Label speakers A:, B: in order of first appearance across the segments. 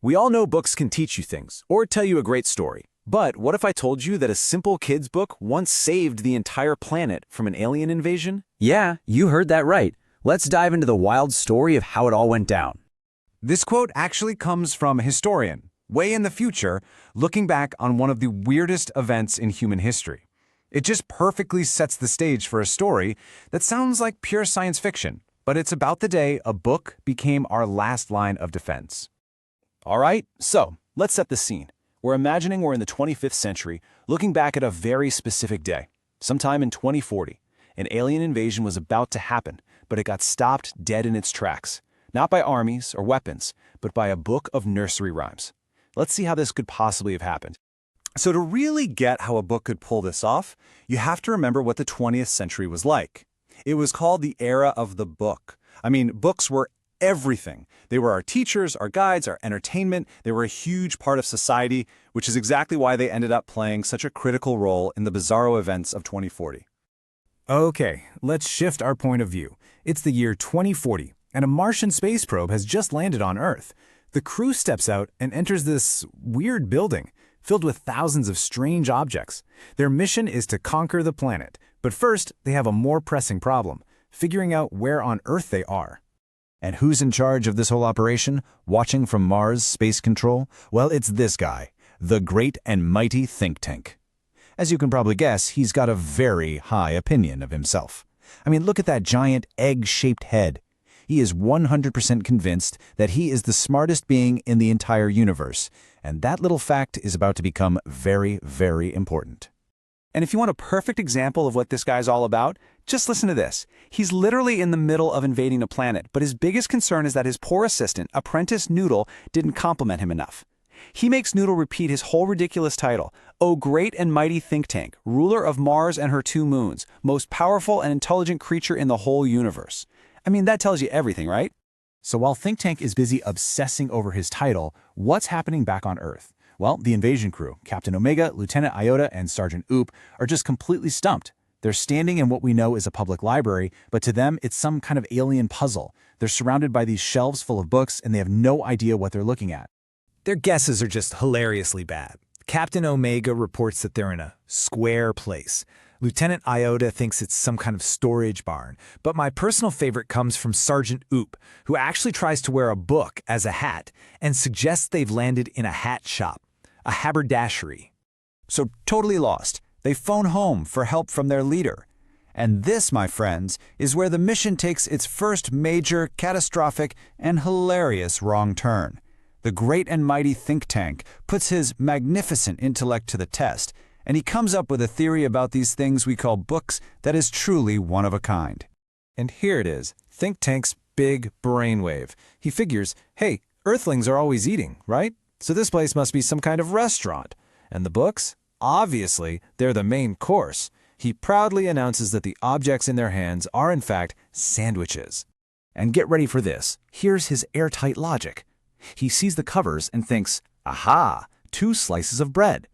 A: We all know books can teach you things, or tell you a great story. But what if I told you that a simple kid's book once saved the entire planet from an alien invasion?
B: Yeah, you heard that right. Let's dive into the wild story of how it all went down.
C: This quote actually comes from a historian, way in the future, looking back on one of the weirdest events in human history. It just perfectly sets the stage for a story that sounds like pure science fiction, but it's about the day a book became our last line of defense.
A: All right, so let's set the scene. We're imagining we're in the 25th century, looking back at a very specific day. Sometime in 2040, an alien invasion was about to happen, but it got stopped dead in its tracks. Not by armies or weapons, but by a book of nursery rhymes. Let's see how this could possibly have happened.
D: So to really get how a book could pull this off, you have to remember what the 20th century was like. It was called the era of the book. I mean, books were everything. They were our teachers, our guides, our entertainment. They were a huge part of society, which is exactly why they ended up playing such a critical role in the bizarro events of 2040.
C: Okay, let's shift our point of view. It's the year 2040, and a Martian space probe has just landed on Earth. The crew steps out and enters this weird building, filled with thousands of strange objects. Their mission is to conquer the planet, but first, they have a more pressing problem, figuring out where on Earth they are.
E: And who's in charge of this whole operation, watching from Mars Space Control? Well, it's this guy, the great and mighty think tank. As you can probably guess, he's got a very high opinion of himself. I mean, look at that giant egg-shaped head. He is 100% convinced that he is the smartest being in the entire universe, and that little fact is about to become very, very important.
A: And if you want a perfect example of what this guy's all about, just listen to this. He's literally in the middle of invading a planet, but his biggest concern is that his poor assistant, Apprentice Noodle, didn't compliment him enough. He makes Noodle repeat his whole ridiculous title, "O great and mighty think tank, ruler of Mars and her 2 moons, most powerful and intelligent creature in the whole universe." I mean, that tells you everything, right?
C: So while Think Tank is busy obsessing over his title, what's happening back on Earth? Well, the invasion crew, Captain Omega, Lieutenant Iota, and Sergeant Oop, are just completely stumped. They're standing in what we know is a public library, but to them, it's some kind of alien puzzle. They're surrounded by these shelves full of books, and they have no idea what they're looking at.
F: Their guesses are just hilariously bad. Captain Omega reports that they're in a square place. Lieutenant Iota thinks it's some kind of storage barn. But my personal favorite comes from Sergeant Oop, who actually tries to wear a book as a hat and suggests they've landed in a hat shop, a haberdashery.
E: So totally lost. They phone home for help from their leader. And this, my friends, is where the mission takes its first major, catastrophic, and hilarious wrong turn. The great and mighty think tank puts his magnificent intellect to the test, and he comes up with a theory about these things we call books that is truly one of a kind.
D: And here it is, Think Tank's big brainwave. He figures, hey, Earthlings are always eating, right? So this place must be some kind of restaurant. And the books? Obviously, they're the main course. He proudly announces that the objects in their hands are in fact sandwiches.
C: And get ready for this. Here's his airtight logic. He sees the covers and thinks, aha, 2 slices of bread.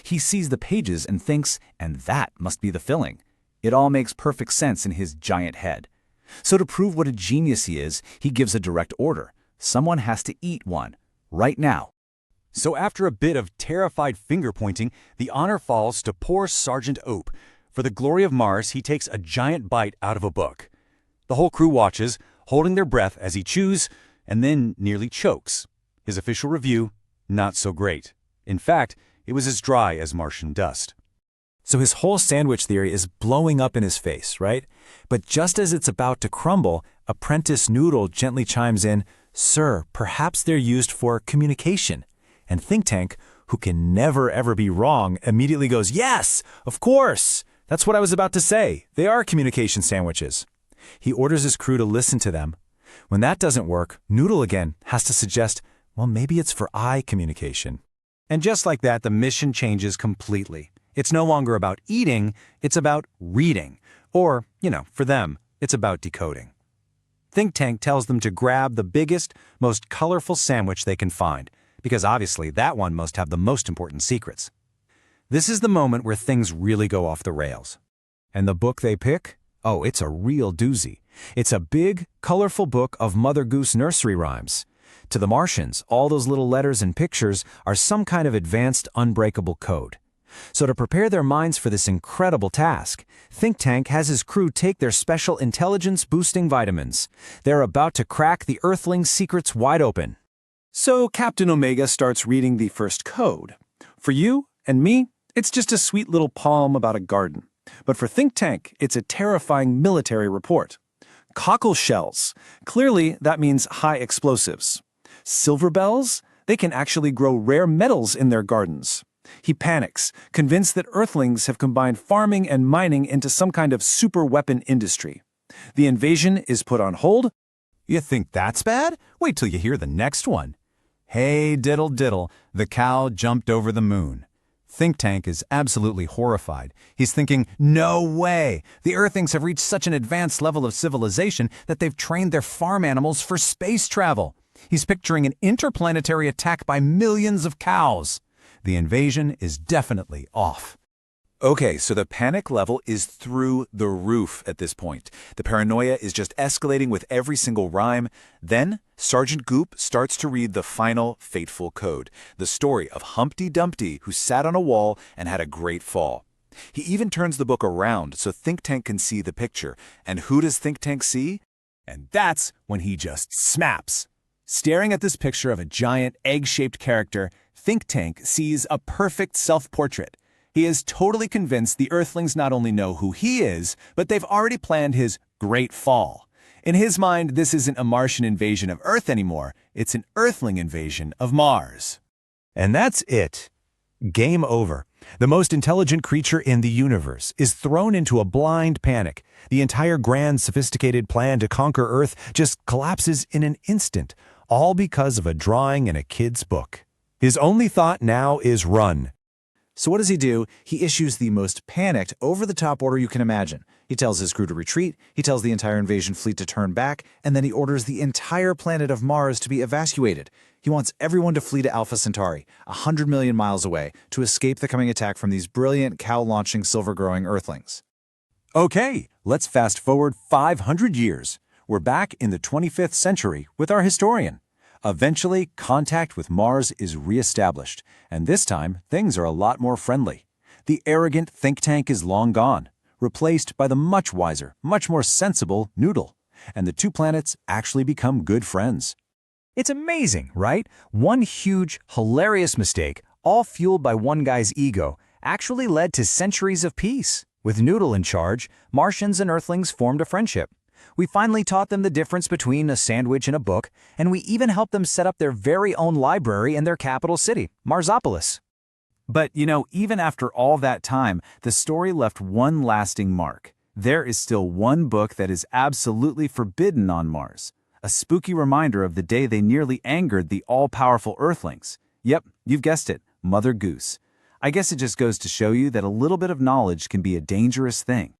C: He sees the pages and thinks, and that must be the filling. It all makes perfect sense in his giant head. So to prove what a genius he is, he gives a direct order. Someone has to eat one, right now.
G: So after a bit of terrified finger-pointing, the honor falls to poor Sergeant Oop. For the glory of Mars, he takes a giant bite out of a book. The whole crew watches, holding their breath as he chews, and then nearly chokes. His official review, not so great. In fact, it was as dry as Martian dust.
C: So his whole sandwich theory is blowing up in his face, right? But just as it's about to crumble, Apprentice Noodle gently chimes in, "Sir, perhaps they're used for communication." And Think Tank, who can never ever be wrong, immediately goes, "Yes, of course! That's what I was about to say. They are communication sandwiches." He orders his crew to listen to them. When that doesn't work, Noodle again has to suggest, well, maybe it's for eye communication.
D: And just like that, the mission changes completely. It's no longer about eating, it's about reading. Or, for them, it's about decoding. Think Tank tells them to grab the biggest, most colorful sandwich they can find, because obviously that one must have the most important secrets. This is the moment where things really go off the rails. And the book they pick? Oh, it's a real doozy. It's a big, colorful book of Mother Goose nursery rhymes.
C: To the Martians, all those little letters and pictures are some kind of advanced, unbreakable code. So to prepare their minds for this incredible task, Think Tank has his crew take their special intelligence-boosting vitamins. They're about to crack the Earthlings' secrets wide open.
A: So Captain Omega starts reading the first code. For you and me, it's just a sweet little poem about a garden. But for Think Tank, it's a terrifying military report. Cockle shells. Clearly, that means high explosives. Silver bells? They can actually grow rare metals in their gardens. He panics, convinced that Earthlings have combined farming and mining into some kind of super weapon industry. The invasion is put on hold.
E: You think that's bad? Wait till you hear the next one. Hey, diddle diddle, the cow jumped over the moon. Think Tank is absolutely horrified. He's thinking, no way! The Earthlings have reached such an advanced level of civilization that they've trained their farm animals for space travel. He's picturing an interplanetary attack by millions of cows. The invasion is definitely off.
A: Okay, so the panic level is through the roof at this point. The paranoia is just escalating with every single rhyme. Then, Sergeant Goop starts to read the final fateful code, the story of Humpty Dumpty who sat on a wall and had a great fall. He even turns the book around so Think Tank can see the picture. And who does Think Tank see?
H: And that's when he just snaps. Staring at this picture of a giant egg-shaped character, Think Tank sees a perfect self-portrait. He is totally convinced the Earthlings not only know who he is, but they've already planned his great fall. In his mind, this isn't a Martian invasion of Earth anymore. It's an Earthling invasion of Mars.
C: And that's it. Game over. The most intelligent creature in the universe is thrown into a blind panic. The entire grand, sophisticated plan to conquer Earth just collapses in an instant, all because of a drawing in a kid's book. His only thought now is run.
E: So what does he do? He issues the most panicked, over-the-top order you can imagine. He tells his crew to retreat, he tells the entire invasion fleet to turn back, and then he orders the entire planet of Mars to be evacuated. He wants everyone to flee to Alpha Centauri, 100 million miles away, to escape the coming attack from these brilliant cow-launching, silver-growing Earthlings.
A: Okay, let's fast forward 500 years. We're back in the 25th century with our historian. Eventually, contact with Mars is reestablished, and this time, things are a lot more friendly. The arrogant Think Tank is long gone, replaced by the much wiser, much more sensible Noodle, and the two planets actually become good friends.
B: It's amazing, right? One huge, hilarious mistake, all fueled by one guy's ego, actually led to centuries of peace. With Noodle in charge, Martians and Earthlings formed a friendship. We finally taught them the difference between a sandwich and a book, and we even helped them set up their very own library in their capital city, Marsopolis.
A: But, even after all that time, the story left one lasting mark. There is still one book that is absolutely forbidden on Mars. A spooky reminder of the day they nearly angered the all-powerful Earthlings. Yep, you've guessed it, Mother Goose. I guess it just goes to show you that a little bit of knowledge can be a dangerous thing.